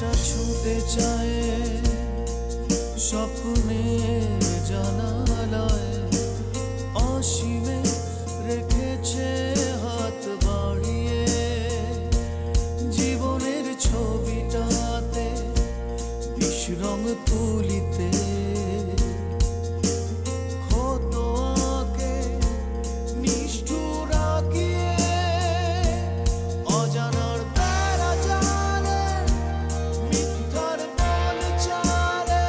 আকাশটা ছুতে চায় স্বপ্নে জানালায়, অসীমে রেখেছে হাত বাড়িয়ে, জীবনের ছবিটাতে বিশ্বরং তুলিতে ক্ষত আঁকে নিষ্ঠুর আঁকিয়ে, অজানার তারা জানে মিথ্যার বল চালে,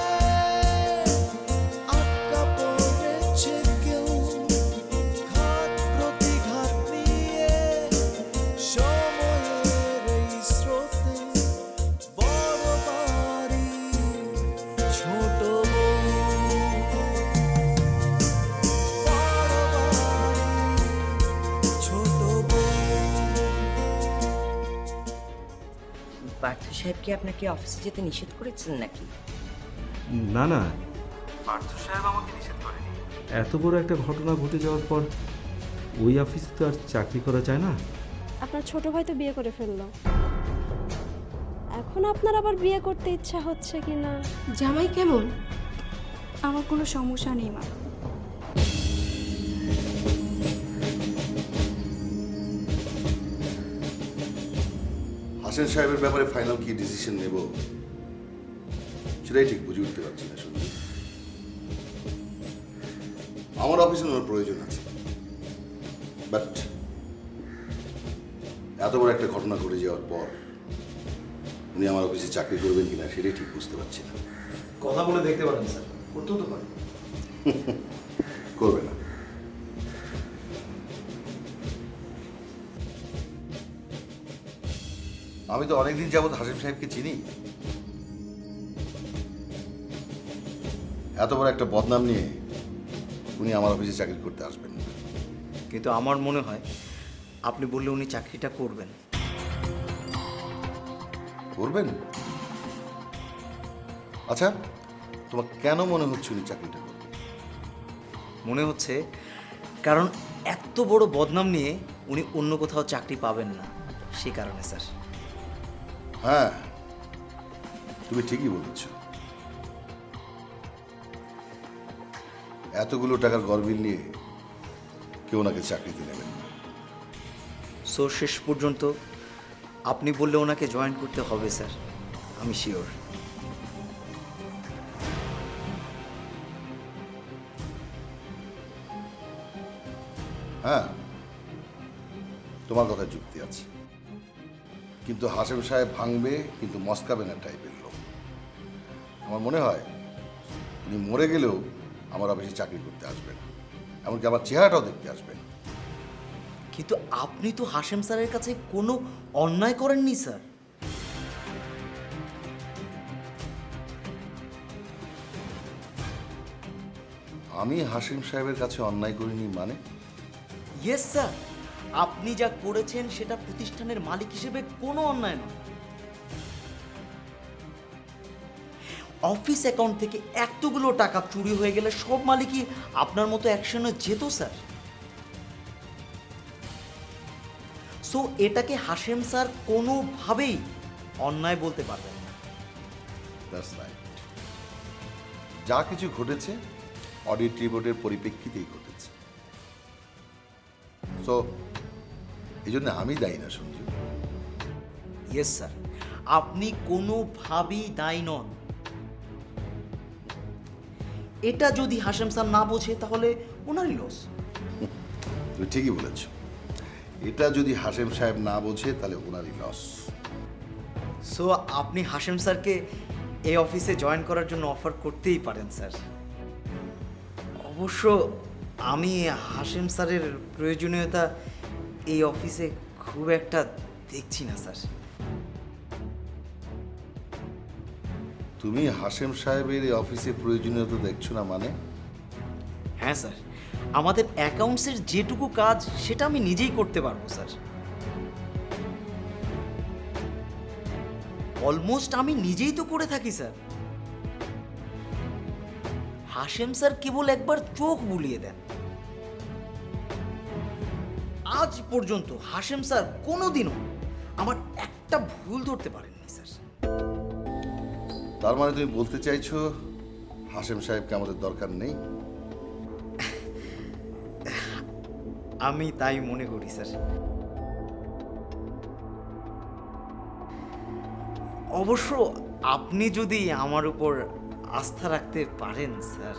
আটকা পড়েছে কেউ ঘাত প্রতিঘাত নিয়ে, সময়ের এই স্রোতে বড় বাড়ি ছোট বউ, বড় বাড়ি ছোট বউ। পার্থ সাহেব কি আপনাকে অফিসে যেতে নিষেধ করেছিলেন নাকি? না না, পার্থ সাহেব আমাকে নিষেধ করেনি। এত বড় একটা ঘটনা ঘটে যাওয়ার পর ওই অফিসে তো আর চাকরি করা যায় না। আপনার ছোট ভাই তো বিয়ে করে ফেললো, এখন আপনার আবার বিয়ে করতে ইচ্ছা হচ্ছে কিনা? জামাই কেমন? আমার কোনো সমস্যা নেই মা। হাসেন সাহেবের ব্যাপারে ফাইনাল কি ডিসিশন নেব সেটাই ঠিক বুঝে উঠতে পারছি না। শুনুন, আমার অফিসে ওনার প্রয়োজন আছে, বাট এত বড় একটা ঘটনা ঘটে যাওয়ার পর উনি আমার অফিসে চাকরি করবেন কিনা সেটাই ঠিক বুঝতে পারছি না। কথা বলে দেখতে পারেন স্যার, করতেও তো পারেন। করবে না। আমি তো অনেকদিন যাবৎ হাসিম সাহেবকে চিনি, এত বড় একটা বদনাম নিয়ে উনি আমার অফিসে চাকরি করতে আসবেন না। কিন্তু আমার মনে হয় আপনি বললে উনি চাকরিটা করবেন। করবেন? আচ্ছা, তোমার কেন মনে হচ্ছে উনি চাকরিটা করবেন? মনে হচ্ছে কারণ এত বড় বদনাম নিয়ে উনি অন্য কোথাও চাকরি পাবেন না, সে কারণে স্যার। হ্যাঁ, তুমি ঠিকই বলেছ। এতগুলো টাকার গরমিল নিয়ে কেউ ওনাকে চাকরিতে নেবেন না। সো শেষ পর্যন্ত আপনি বললে ওনাকে জয়েন করতে হবে স্যার, আমি শিওর। হ্যাঁ, তোমার কথা যুক্তি আছে, কিন্তু হাসেম সাহেব ভাঙবে কিন্তু মস্কাবে না টাইপের লোক। আমার মনে হয় উনি মরে গেলেও আমার অফিসে চাকরি করতে আসবেন, এমনকি আমার চেহারাটাও দেখতে আসবেন। কিন্তু আপনি তো হাশেম স্যারের কাছে কোনো অন্যায় করেননি স্যার। আমি হাসিম সাহেবের কাছে অন্যায় করিনি মানে? ইয়েস স্যার, আপনি যা করেছেন সেটা প্রতিষ্ঠানের মালিক হিসেবে কোনো অন্যায় নয়। অফিস অ্যাকাউন্ট থেকে এতগুলো টাকা চুরি হয়ে গেলে সব মালিকই আপনার মতো অ্যাকশনে যেত স্যার। সো এটাকে হাশেম স্যার কোনোভাবেই অন্যায় বলতে পারবেন না। That's right. যা কিছু ঘটেছে অডিট রিপোর্টের পরিপ্রেক্ষিতেই ঘটেছে। সো এই জন্য আমি দায়ী না সঞ্জু। ইয়েস স্যার, আপনি কোনোভাবেই দায়ী নন। এটা যদি হাশেম স্যার না বোঝে তাহলে ওনারই লস। তুমি ঠিকই বলেছ, এটা যদি হাশেম সাহেব না বোঝে তাহলে ওনারই লস। সো আপনি হাশেম স্যারকে এই অফিসে জয়েন করার জন্য অফার করতেই পারেন স্যার। অবশ্য আমি হাশেম স্যারের প্রয়োজনীয়তা এই অফিসে খুব একটা দেখছি না স্যার। তুমি হাশেম সাহেবের এই অফিসে প্রয়োজনীয়তা দেখছো না মানে? হ্যাঁ স্যার, আমাদের অ্যাকাউন্টসের যেটুকু কাজ সেটা আমি নিজেই করতে পারবো স্যার। অলমোস্ট আমি নিজেই তো করে থাকি স্যার। হাশেম স্যার কেবল একবার চোখ বুলিয়ে দেন। আজ পর্যন্ত হাশেম স্যার কোনোদিনও আমার একটা ভুল ধরতে পারেননি স্যার। তার মানে তুমি বলতে চাইছো হাশেম সাহেবকে আমাদের দরকার নেই? আমি তাই মনে করি স্যার। অবশ্য আপনি যদি আমার উপর আস্থা রাখতে পারেন স্যার।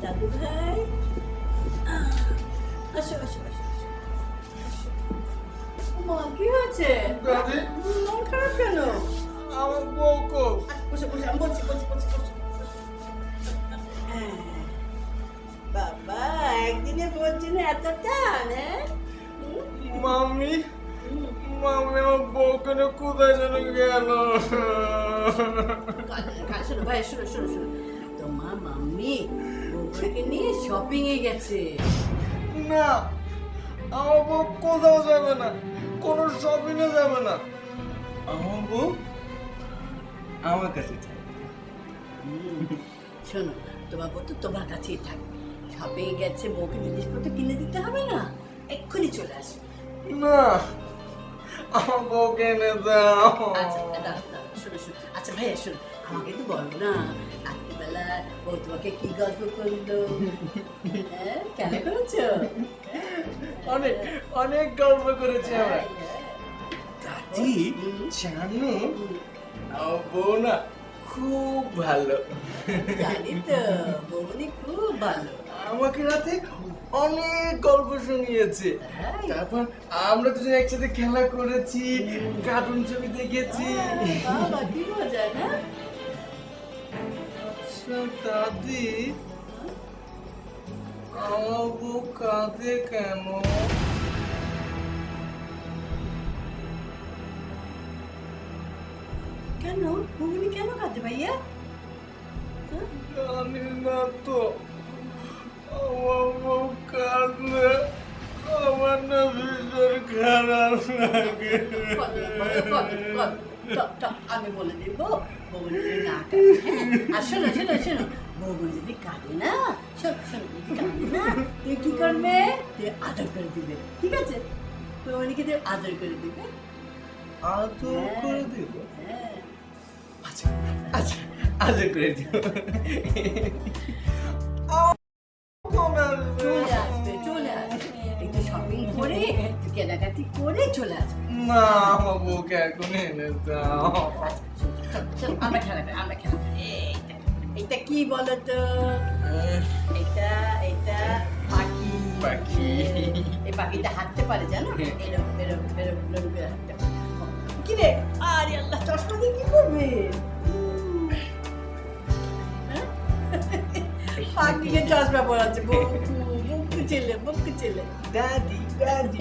দাদু ভাই, আসো আসো আসো আসো। মা কি হয়েছে? মন খারাপ কেন? আমার বউ কো বসে বসে আমি বলছি বলছি বলছি বলছি। বাবা, একদিনে বলছি না এত টান, হ্যাঁ? মাম্মি মাম্মি আমার বউকে নিয়ে কোথায় যেন গেল। শোনো ভাই, শোনো শোনো শোনো, তোমার মাম্মি বউকে নিয়ে শপিং এ গেছে। না, আমার বউ কোথাও যাবে না, কোনো শপিংয়ে যাবে না। আমার বউ আমার কাছে থাকবে। শোনো, তোমার বউ তো তোমার কাছেই থাকবে। শপিং এ গেছে, বউকে জিনিসপত্র কিনে দিতে হবে না, এক্ষুনি চলে আসবে। না, আমার বউকে এনে দাও। আচ্ছা দাঁড়াও, দাঁড়াও, শোনো শোনো। আচ্ছা ভাইয়া শোনো, আমাকে তো বলো না রাত্রিবেলা বউ তোমাকে কি গল্প করলো, হ্যাঁ কেন করেছো? অনেক অনেক গল্প করেছি আমরা। দাদি জানো, আমার বউ না খুব ভালো। জানি তো, বৌমনি খুব ভালো। আমাকে রাতে অনেক গল্প শুনিয়েছে। তাই? তারপর আমরা দুজন একসাথে খেলা করেছি, কার্টুন ছবি দেখেছি। বাবা কি মজা না? আচ্ছা দাদি, আমার বউ কাঁদে কেন? কেন বৌমনি কেন কাঁদে ভাইয়া? জানি না তো, আমার বউ কাঁদলে আমার না ভীষণ খারাপ লাগে। আমি বলে দিব বৌমনি যদি না কাঁদে, হ্যাঁ? আর শোনো শোনো শোনো, বৌমনি যদি কাঁদে না, শোনো শোনো, যদি কাঁদে না তুই কি করবে? তুই আদর করে দিবে, ঠিক আছে? বৌমনিকে তুই আদর করে দিবে। আদর করে দিব? হ্যাঁ, আচ্ছা আচ্ছা, আদর করে দিব। চলে আসবে চলে আসবে, একটু শপিং করে একটু কেনাকাটি করে চলে আসবে। না, আমার বউকে এখন এনে দাও। চলো আমরা খেলা করি, আমরা খেলা করি। এইটা কি বলো তো? এটা এটা পাখি। পাখি। এই পাখিটা হাঁটতে পারে জানো, এরকম এরকম এরকম এরকম করে হাঁটতে পারে। কি রে, আরে আল্লাহ, চশমা দিয়ে কি করবে? হ্যাঁ? পাখিকে চশমা পরাচ্ছে, বুকু ছেলে বুকু ছেলে। দাদি দাদি।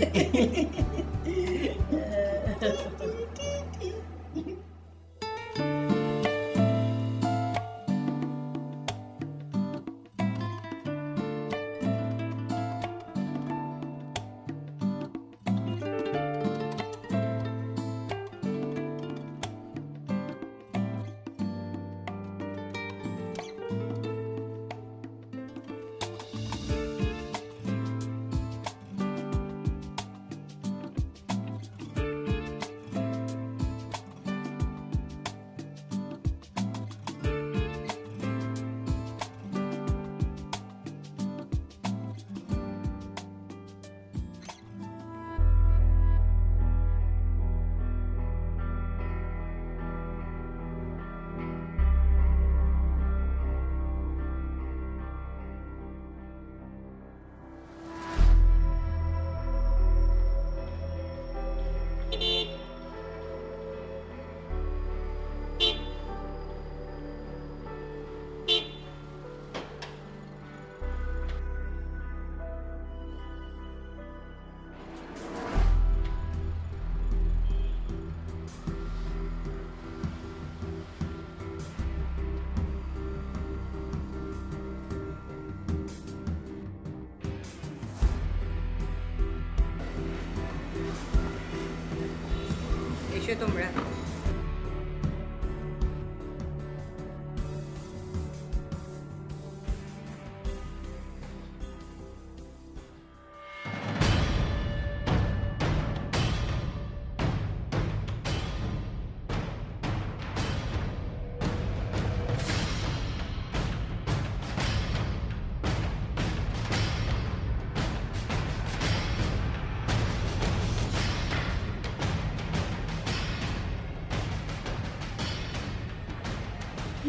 এসো তোমরা।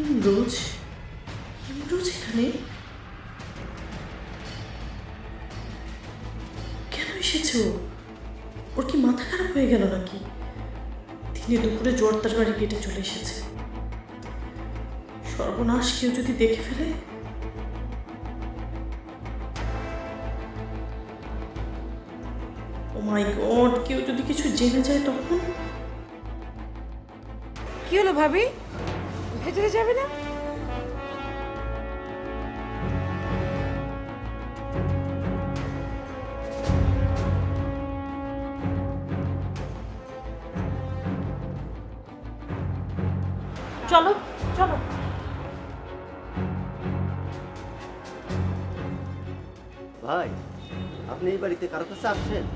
ইমরোজ ইমরোজ এখানে কেন এসেছো? ওর কি মাথা খারাপ হয়ে গেল নাকি? দিনে দুপুরে জোরদার বাড়ি কেটে চলে এসেছে। সর্বনাশ, কেউ যদি দেখে ফেলে। ও মাই গড, কেউ যদি কিছু জেনে যায় তখন? কি হলো ভাবি, ভেতরে যাবে না? চলো চলো। ভাই, আপনি এই বাড়িতে কারো কাছে আসছেন?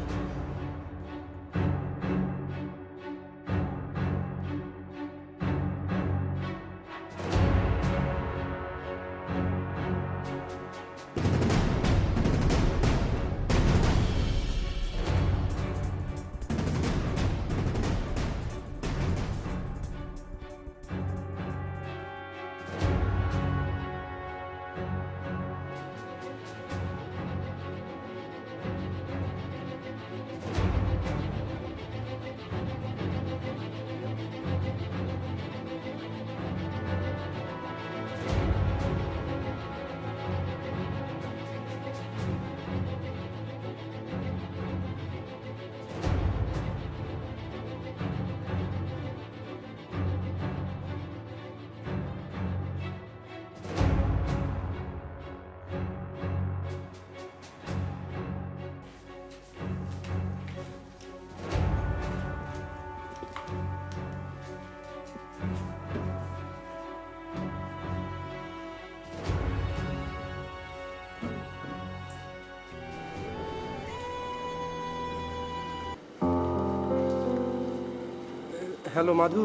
হ্যালো মাধু,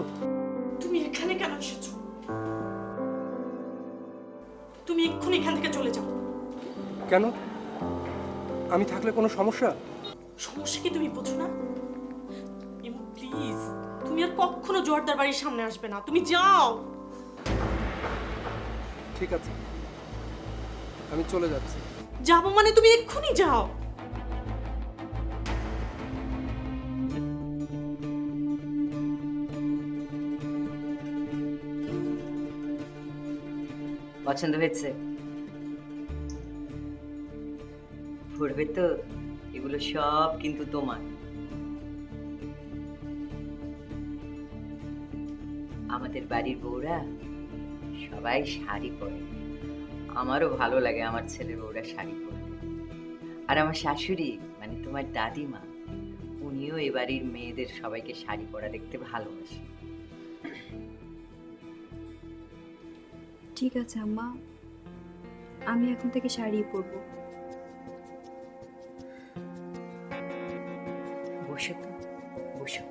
তুমি এখানে কেন এসেছো? তুমি এক্ষুনি এখান থেকে চলে যাও। কেন? আমি থাকলে কোনো সমস্যা? সমস্যা কি তুমি বোঝো না? প্লিজ, তুমি আর কখনো জোরদার বাড়ির সামনে আসবে না। তুমি যাও। ঠিক আছে, আমি চলে যাচ্ছি। যাবো মানে তুমি এক্ষুনি যাও। পছন্দ হয়েছে? পড়বে তো? এগুলো সব কিন্তু তোমার। আমাদের বাড়ির বউরা সবাই শাড়ি পরে, আমারও ভালো লাগে আমার ছেলের বউরা শাড়ি পরতে। আর আমার শাশুড়ি মানে তোমার দাদিমা, উনিও এ বাড়ির মেয়েদের সবাইকে শাড়ি পরা দেখতে ভালোবাসে। ঠিক আছে আম্মা, আমি এখন থেকে শাড়ি পরবো। বসো তো, বসো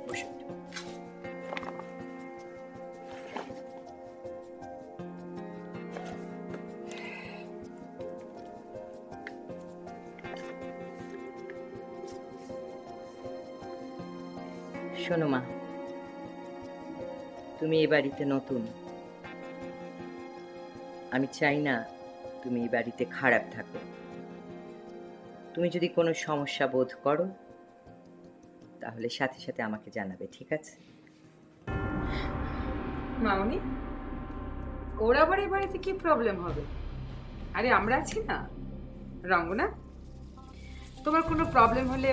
বসো। শোনো মা, তুমি এই বাড়িতে নতুন। আমি চাই না তুমি এই বাড়িতে খারাপ থাকো। তুমি যদি কোনো সমস্যা বোধ করো তাহলে সাথে সাথে আমাকে জানাবে, ঠিক আছে? মামনি, ওর আবার এই বাড়িতে কি প্রবলেম হবে? আরে আমরা আছি না, রঙ্গনা। তোমার কোনো প্রবলেম হলে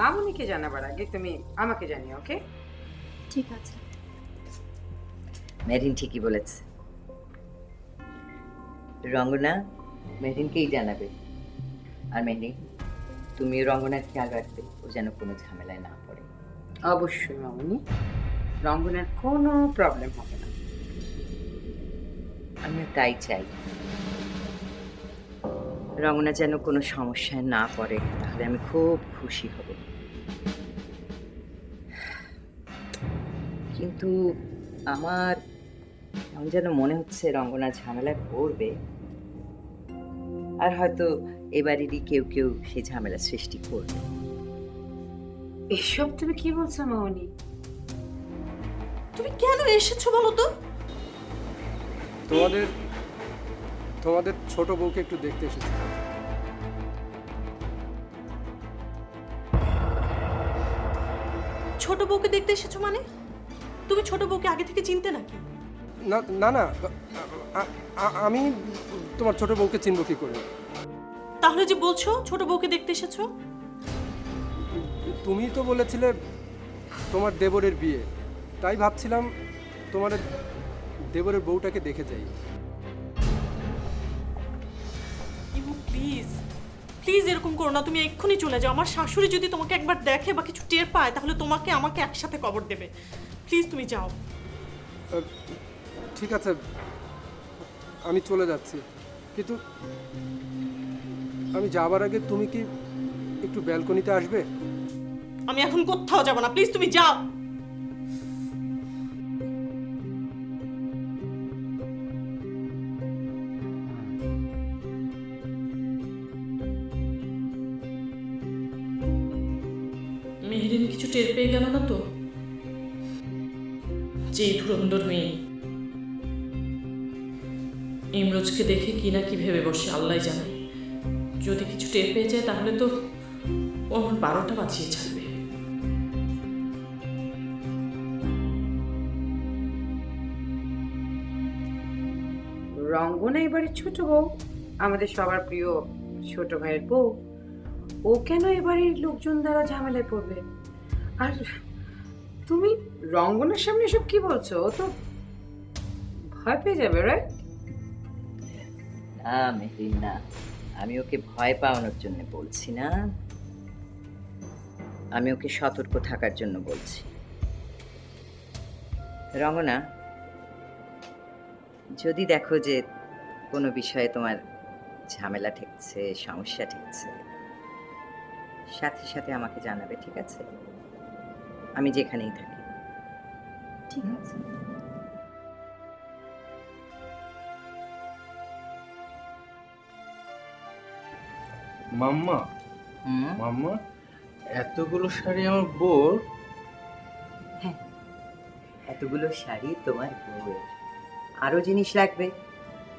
মামনিকে জানাবার আগে তুমি আমাকে জানিও, ওকে? ঠিক আছে। মেরিন ঠিকই বলেছে। রঙ্গনা মেরিনকেই জানাবে। আর মেরিন, তুমি রঙ্গনার খেয়াল রাখবে, ও যেন কোনো ঝামেলায় না পড়ে। অবশ্যই মামুনি, রঙ্গনের কোনো প্রবলেম হবে না। আমিও তাই চাই, রঙ্গনা যেন কোনো সমস্যায় না পড়ে, তাহলে আমি খুব খুশি হব। কিন্তু আমার কেমন যেন মনে হচ্ছে রঙ্গনা ঝামেলায় পড়বে, আর হয়তো এবারেরই কেউ কেউ সেই ঝামেলা সৃষ্টি করবে। এসব তুমি কি বলছো মামুনি? তুমি কেন এসেছো বলো তো? তোমাদের ছোট বউকে একটু দেখতে এসেছি। ছোট বউকে দেখতে এসেছো মানে? তুমি ছোট বউকে আগে থেকে চিনতে নাকি? না না না, আমি তোমার ছোট বউকে চিনব কি করে? তাহলে যে বলছো ছোট বউকে দেখতে এসেছো? তুমি তো বলেছিলে তোমার দেবরের বিয়ে, তাই ভাবছিলাম তোমার দেবরের বউটাকে দেখে যাই। প্লিজ প্লিজ এরকম করো না, তুমি এক্ষুনি চলে যাও। আমার শাশুড়ি যদি তোমাকে একবার দেখে বা কিছু টের পায় তাহলে তোমাকে আমাকে একসাথে কবর দেবে। প্লিজ তুমি যাও। ঠিক আছে, আমি চলে যাচ্ছি, কিন্তু আমি যাবার আগে তুমি কি একটু ব্যালকনিতে আসবে? আমি এখন কোথাও যাব না, প্লিজ তুমি যাও। মেহেরিন কিছু টের পেয়ে গেল না তো? যে ধুরন্ধর মেয়ে ইমরোজকে দেখে কি না কি ভেবে বসে আল্লাহ জানে। যদি কিছু টের পেয়ে যায় তাহলে তো ও আমার 12টা বাজিয়ে ছাড়বে। রঙ্গনা এবারে ছোট বউ, আমাদের সবার প্রিয় ছোট ভাইয়ের বউ, ও কেন এবারে লোকজন দ্বারা ঝামেলায় পড়বে? আর তুমি রঙ্গনার সামনে সব কি বলছো? ও তো ভয় পেয়ে যাবে, রাইট? না মেহরিন, না, আমি ওকে ভয় পাওয়ানোর জন্য বলছি না, আমি ওকে সতর্ক থাকার জন্য বলছি। রঙ্গনা, যদি দেখো যে কোনো বিষয়ে তোমার ঝামেলা ঠেকছে, সমস্যা ঠেকছে, সাথে সাথে আমাকে জানাবে, ঠিক আছে? আমি যেখানেই থাকি। ঠিক আছে? মাম্মা, মাম্মা, এতগুলো শাড়ি আমার বউর? হ্যাঁ, এতগুলো শাড়ি তোমার বউয়ের। আরো জিনিস লাগবে,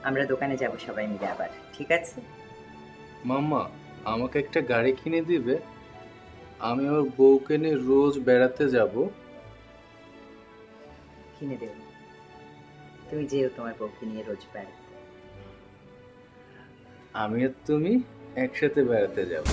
আমরা দোকানে যাব সবাই মিলে আবার, ঠিক আছে? মাম্মা, আমাকে একটা গাড়ি কিনে দিবে? আমি আমার বউকে নিয়ে রোজ বেড়াতে যাব। কিনে দেব, তুমি যেও তোমার বউকে নিয়ে রোজ বেড়াতে। আমি আর তুমি একসাথে বেড়াতে যাব।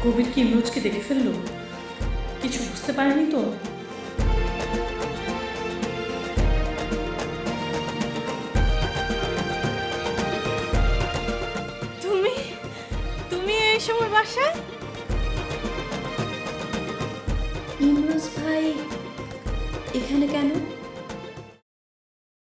কবির কি ইমরোজকে দেখে ফেললো? কিছু বুঝতে পারেনি তো? তুমি তুমি এই সময় বাসায়? ইমরোজ ভাই এখানে কেন?